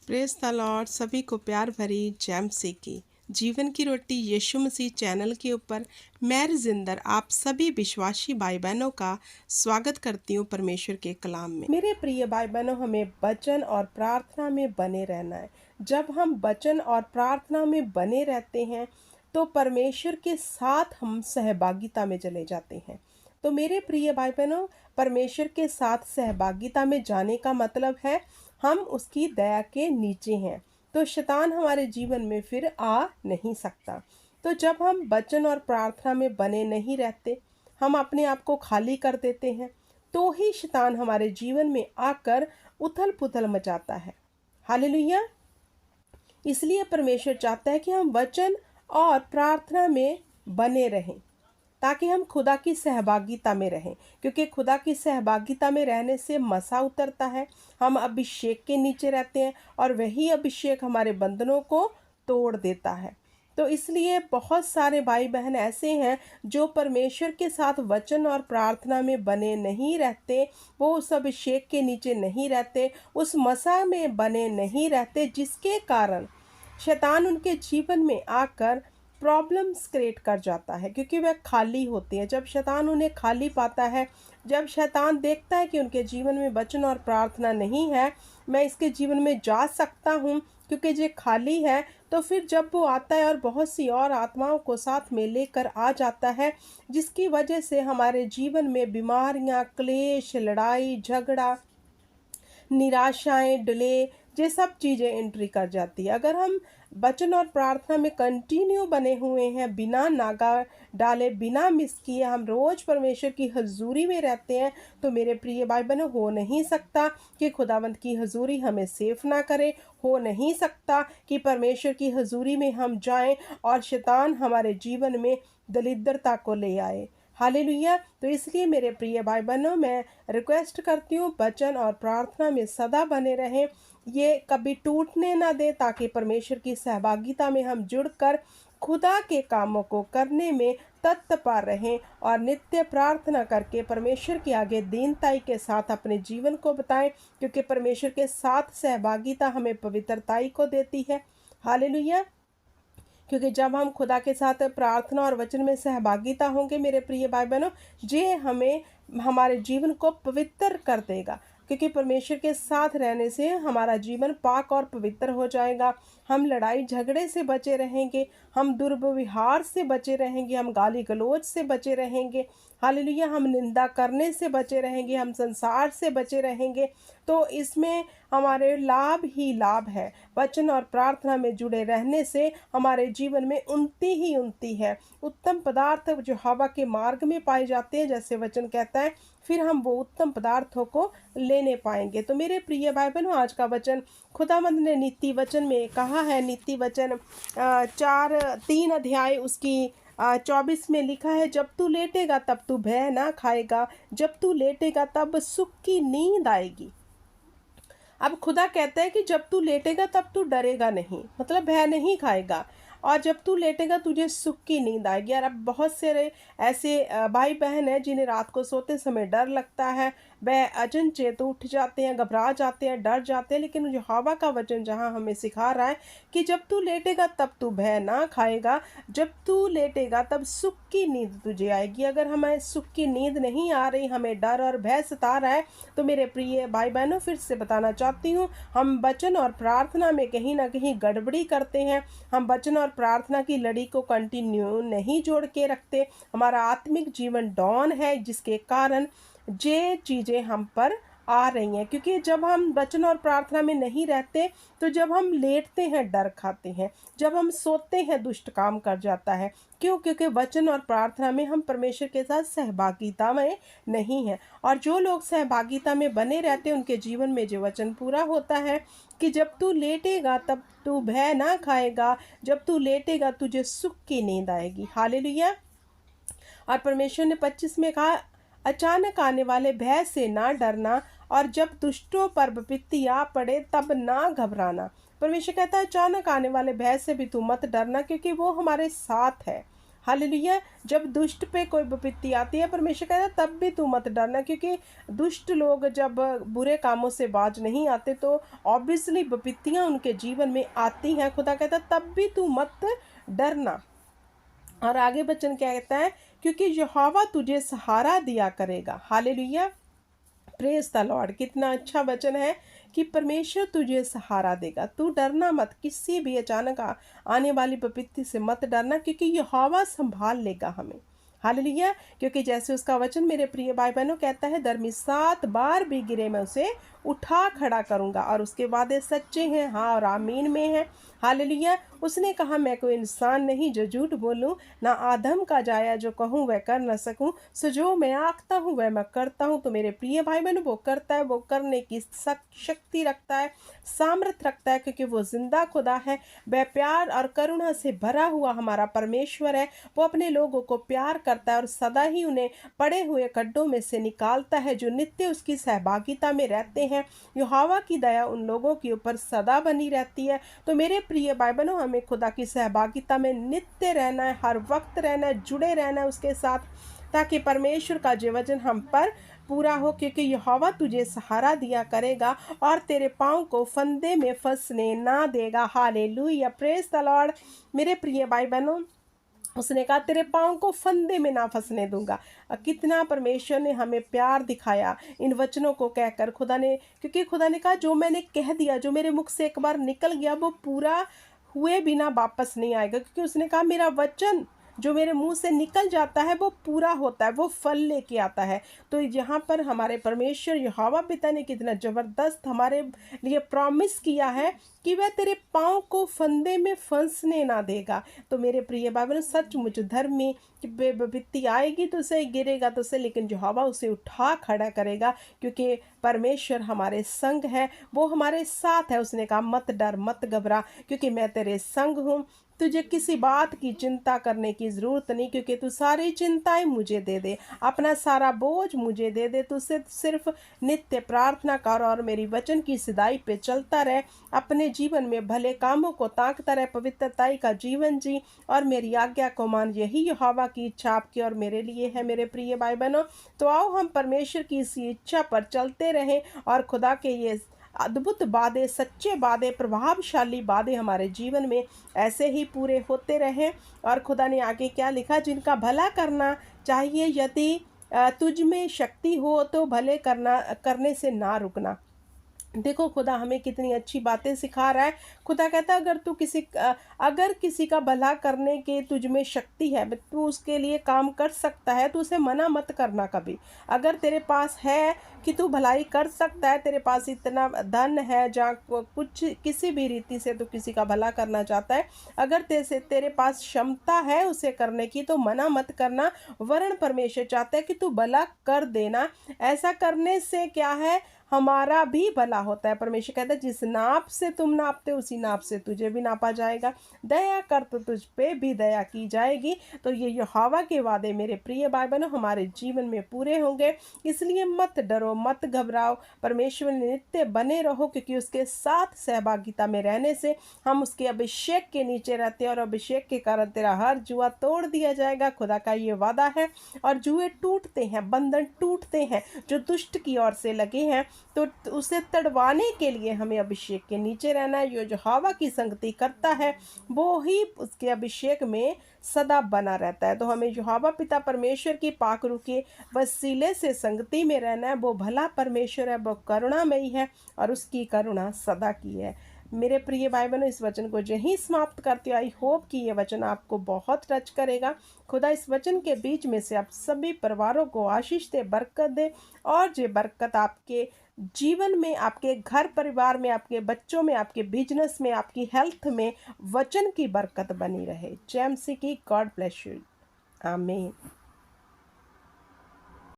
Praise the Lord. सभी को प्यार भरी जय मसीह की। जीवन की रोटी यीशु मसीह चैनल के ऊपर मैं रजिंदर आप सभी विश्वासी भाई बहनों का स्वागत करती हूँ परमेश्वर के कलाम में। मेरे प्रिय भाई बहनों, हमें वचन और प्रार्थना में बने रहना है। जब हम वचन और प्रार्थना में बने रहते हैं तो परमेश्वर के साथ हम सहभागिता में चले जाते हैं। तो मेरे प्रिय भाई बहनों, परमेश्वर के साथ सहभागिता में जाने का मतलब है हम उसकी दया के नीचे हैं, तो शैतान हमारे जीवन में फिर आ नहीं सकता। तो जब हम वचन और प्रार्थना में बने नहीं रहते, हम अपने आप को खाली कर देते हैं, तो ही शैतान हमारे जीवन में आकर उथल पुथल मचाता है। हालेलुया। इसलिए परमेश्वर चाहता है कि हम वचन और प्रार्थना में बने रहें, ताकि हम खुदा की सहभागिता में रहें, क्योंकि खुदा की सहभागिता में रहने से मसा उतरता है। हम अभिषेक के नीचे रहते हैं और वही अभिषेक हमारे बंधनों को तोड़ देता है। तो इसलिए बहुत सारे भाई बहन ऐसे हैं जो परमेश्वर के साथ वचन और प्रार्थना में बने नहीं रहते, वो उस अभिषेक के नीचे नहीं रहते, उस मसा में बने नहीं रहते, जिसके कारण शैतान उनके जीवन में आकर प्रॉब्लम्स क्रिएट कर जाता है, क्योंकि वह खाली होते हैं। जब शैतान उन्हें खाली पाता है, जब शैतान देखता है कि उनके जीवन में वचन और प्रार्थना नहीं है, मैं इसके जीवन में जा सकता हूँ क्योंकि ये खाली है, तो फिर जब वो आता है और बहुत सी और आत्माओं को साथ में लेकर आ जाता है, जिसकी वजह से हमारे जीवन में बीमारियाँ, क्लेश, लड़ाई झगड़ा, निराशाएं, डिले, ये सब चीज़ें एंट्री कर जाती है। अगर हम वचन और प्रार्थना में कंटिन्यू बने हुए हैं, बिना नागा डाले, बिना मिस किए हम रोज़ परमेश्वर की हजूरी में रहते हैं, तो मेरे प्रिय भाई बहनों, हो नहीं सकता कि खुदावंत की हजूरी हमें सेफ ना करे। हो नहीं सकता कि परमेश्वर की हजूरी में हम जाएं और शैतान हमारे जीवन में दरिद्रता को ले आए। हालेलुया। तो इसलिए मेरे प्रिय भाई बहनों, मैं रिक्वेस्ट करती हूँ वचन और प्रार्थना में सदा बने रहें, ये कभी टूटने ना दें, ताकि परमेश्वर की सहभागिता में हम जुड़कर खुदा के कामों को करने में तत्पर रहें और नित्य प्रार्थना करके परमेश्वर के आगे दीनताई के साथ अपने जीवन को बताएं, क्योंकि परमेश्वर के साथ सहभागिता हमें पवित्रताई को देती है। हालेलुया। क्योंकि जब हम खुदा के साथ प्रार्थना और वचन में सहभागिता होंगे मेरे प्रिय भाई बहनों, ये हमें हमारे जीवन को पवित्र कर देगा, क्योंकि परमेश्वर के साथ रहने से हमारा जीवन पाक और पवित्र हो जाएगा। हम लड़ाई झगड़े से बचे रहेंगे, हम दुर्व्यवहार से बचे रहेंगे, हम गाली गलौज से बचे रहेंगे। हालेलुया। हम निंदा करने से बचे रहेंगे, हम संसार से बचे रहेंगे। तो इसमें हमारे लाभ ही लाभ है। वचन और प्रार्थना में जुड़े रहने से हमारे जीवन में उन्नति ही उन्नति है। उत्तम पदार्थ जो हवा के मार्ग में पाए जाते हैं, जैसे वचन कहता है, फिर हम वो उत्तम पदार्थों को लेने पाएंगे। तो मेरे प्रिय भाई बहनों, आज का वचन खुदावंद ने नीति वचन में कहा है। नीति वचन 3 अध्याय उसकी 24 में लिखा है, जब तू लेटेगा तब तू भय ना खाएगा, जब तू लेटेगा तब सुख की नींद आएगी। अब खुदा कहता है कि जब तू लेटेगा तब तू डरेगा नहीं, मतलब भय नहीं खाएगा, और जब तू लेटेगा तुझे सुख की नींद आएगी। और अब बहुत से ऐसे भाई बहन हैं जिन्हें रात को सोते समय डर लगता है, वह अचनचेत उठ जाते हैं, घबरा जाते हैं, डर जाते हैं। लेकिन यहोवा का वचन जहाँ हमें सिखा रहा है कि जब तू लेटेगा तब तू भय ना खाएगा, जब तू लेटेगा तब सुख की नींद तुझे आएगी। अगर हमें सुख की नींद नहीं आ रही, हमें डर और भय सता रहा है, तो मेरे प्रिय भाई बहनों, फिर से बताना चाहती हूँ, हम वचन और प्रार्थना में कहीं ना कहीं गड़बड़ी करते हैं। हम वचन और प्रार्थना की लड़ी को कंटिन्यू नहीं जोड़ के रखते। हमारा आत्मिक जीवन डाउन है, जिसके कारण ये चीज़ें हम पर आ रही हैं। क्योंकि जब हम वचन और प्रार्थना में नहीं रहते, तो जब हम लेटते हैं डर खाते हैं, जब हम सोते हैं दुष्ट काम कर जाता है। क्यों? क्योंकि वचन और प्रार्थना में हम परमेश्वर के साथ सहभागिता में नहीं हैं। और जो लोग सहभागिता में बने रहते हैं, उनके जीवन में जो वचन पूरा होता है कि जब तू लेटेगा तब तू भय ना खाएगा, जब तू लेटेगा तुझे सुख की नींद आएगी। हालेलुया। और परमेश्वर ने 25 में कहा, अचानक आने वाले भय से ना डरना, और जब दुष्टों पर विपत्ति आ पड़े तब ना घबराना। परमेश्वर कहता है, अचानक आने वाले भय से भी तू मत डरना, क्योंकि वो हमारे साथ है। हालेलुया। जब दुष्ट पे कोई विपत्ति आती है, परमेश्वर कहता है तब भी तू मत डरना, क्योंकि दुष्ट लोग जब बुरे कामों से बाज नहीं आते तो ऑब्वियसली विपत्तियां उनके जीवन में आती हैं। खुदा कहता है तब भी तू मत डरना। और आगे वचन क्या कहता है, क्योंकि यहोवा तुझे सहारा दिया करेगा। Hallelujah, praise the Lord. कितना अच्छा वचन है कि परमेश्वर तुझे सहारा देगा। तू डरना मत, किसी भी अचानक आने वाली विपत्ति से मत डरना, क्योंकि यहोवा संभाल लेगा हमें। हालेलुया, क्योंकि जैसे उसका वचन मेरे प्रिय भाई बहनों कहता है, धर्मी 7 बार भी गिरे मैं उसे उठा खड़ा करूंगा। और उसके वादे सच्चे हैं, हाँ और आमीन में हैं। हालेलुया, उसने कहा मैं कोई इंसान नहीं जो झूठ बोलूं, ना आदम का जाया जो कहूं वह कर न सकूं। सो जो मैं आंकता हूं वह मैं करता हूं। तो मेरे प्रिय भाई बहनों, वो करता है, वो करने की शक्ति रखता है, सामर्थ रखता है, क्योंकि वो जिंदा खुदा है। वह प्यार और करुणा से भरा हुआ हमारा परमेश्वर है। वो अपने लोगों को प्यार करता है और सदा ही उन्हें पड़े हुए गड्ढों में से निकालता है जो नित्य उसकी सहभागिता में रहते हैं। यहोवा की दया उन लोगों के ऊपर सदा बनी रहती है। तो मेरे प्रिय भाई बहनों, हमें खुदा की सहभागिता में नित्य रहना है, हर वक्त रहना है, जुड़े रहना है उसके साथ, ताकि परमेश्वर का जो वचन हम पर पूरा हो। क्योंकि यहोवा तुझे सहारा दिया करेगा और तेरे पाँव को फंदे में फंसने ना देगा। Hallelujah, praise the Lord. मेरे प्रिय भाई बहनों, उसने कहा तेरे पाँव को फंदे में ना फंसने दूंगा। कितना परमेश्वर ने हमें प्यार दिखाया इन वचनों को कहकर। खुदा ने, क्योंकि खुदा ने कहा जो मैंने कह दिया, जो मेरे मुख से एक बार निकल गया, वो पूरा हुए बिना वापस नहीं आएगा। क्योंकि उसने कहा मेरा वचन जो मेरे मुंह से निकल जाता है वो पूरा होता है, वो फल लेके आता है। तो यहाँ पर हमारे परमेश्वर यहोवा पिता ने कितना ज़बरदस्त हमारे लिए प्रॉमिस किया है कि वह तेरे पाँव को फंदे में फंसने ना देगा। तो मेरे प्रिय बाबा, सचमुच धर्मी कि विपत्ति आएगी तो उसे, गिरेगा तो उसे, लेकिन यहोवा उसे उठा खड़ा करेगा, क्योंकि परमेश्वर हमारे संग है, वो हमारे साथ है। उसने कहा मत डर, मत घबरा, क्योंकि मैं तेरे संग हूँ। तुझे किसी बात की चिंता करने की ज़रूरत नहीं, क्योंकि तू सारी चिंताएं मुझे दे दे, अपना सारा बोझ मुझे दे दे। तू सिर्फ नित्य प्रार्थना कर और मेरी वचन की सिधाई पे चलता रहे। अपने जीवन में भले कामों को ताकता रहे, पवित्रताई का जीवन जी और मेरी आज्ञा को मान। यही यहोवा की इच्छा आपकी और मेरे लिए है। मेरे प्रिय भाई बहनों, तो आओ हम परमेश्वर की इसी इच्छा पर चलते रहें और खुदा के ये अद्भुत वादे, सच्चे वादे, प्रभावशाली वादे हमारे जीवन में ऐसे ही पूरे होते रहें। और खुदा ने आगे क्या लिखा, जिनका भला करना चाहिए, यदि तुझ में शक्ति हो तो भले करने से ना रुकना। देखो खुदा हमें कितनी अच्छी बातें सिखा रहा है। खुदा कहता है अगर किसी का भला करने के तुझ में शक्ति है, तू उसके लिए काम कर सकता है, तो उसे मना मत करना कभी। अगर तेरे पास है कि तू भलाई कर सकता है, तेरे पास इतना धन है जहाँ कुछ किसी भी रीति से तू किसी का भला करना चाहता है, अगर तेरे पास क्षमता है उसे करने की, तो मना मत करना। वरन परमेश्वर चाहता है कि तू भला कर देना। ऐसा करने से क्या है, हमारा भी भला होता है। परमेश्वर कहता है जिस नाप से तुम नापते उसी नाप से तुझे भी नापा जाएगा। दया कर तो तुझ पे भी दया की जाएगी। तो ये यहोवा के वादे मेरे प्रिय भाई बहनों हमारे जीवन में पूरे होंगे। इसलिए मत डरो, मत घबराओ, परमेश्वर नित्य बने रहो, क्योंकि उसके साथ सहभागिता में रहने से हम उसके अभिषेक के नीचे रहते हैं और अभिषेक के कारण तेरा हर जुआ तोड़ दिया जाएगा। खुदा का ये वादा है। और जुए टूटते हैं, बंधन टूटते हैं जो दुष्ट की ओर से लगे हैं, तो उसे तड़वाने के लिए हमें अभिषेक के नीचे रहना है। जो यहोवा की संगति करता है वो ही उसके अभिषेक में सदा बना रहता है। तो हमें यहोवा पिता परमेश्वर की पाखरू के वसीले से संगति में रहना है। वो भला परमेश्वर है, वो करुणामयी है और उसकी करुणा सदा की है। मेरे प्रिय भाई बहनों, इस वचन को यहीं समाप्त करते आई होप कि ये वचन आपको बहुत टच करेगा। खुदा इस वचन के बीच में से आप सभी परिवारों को आशीष दे, बरकत दे, और ये बरकत आपके जीवन में, आपके घर परिवार में, आपके बच्चों में, आपके बिजनेस में, आपकी हेल्थ में वचन की बरकत बनी रहे। जय मसीह की। God bless you. आमीन।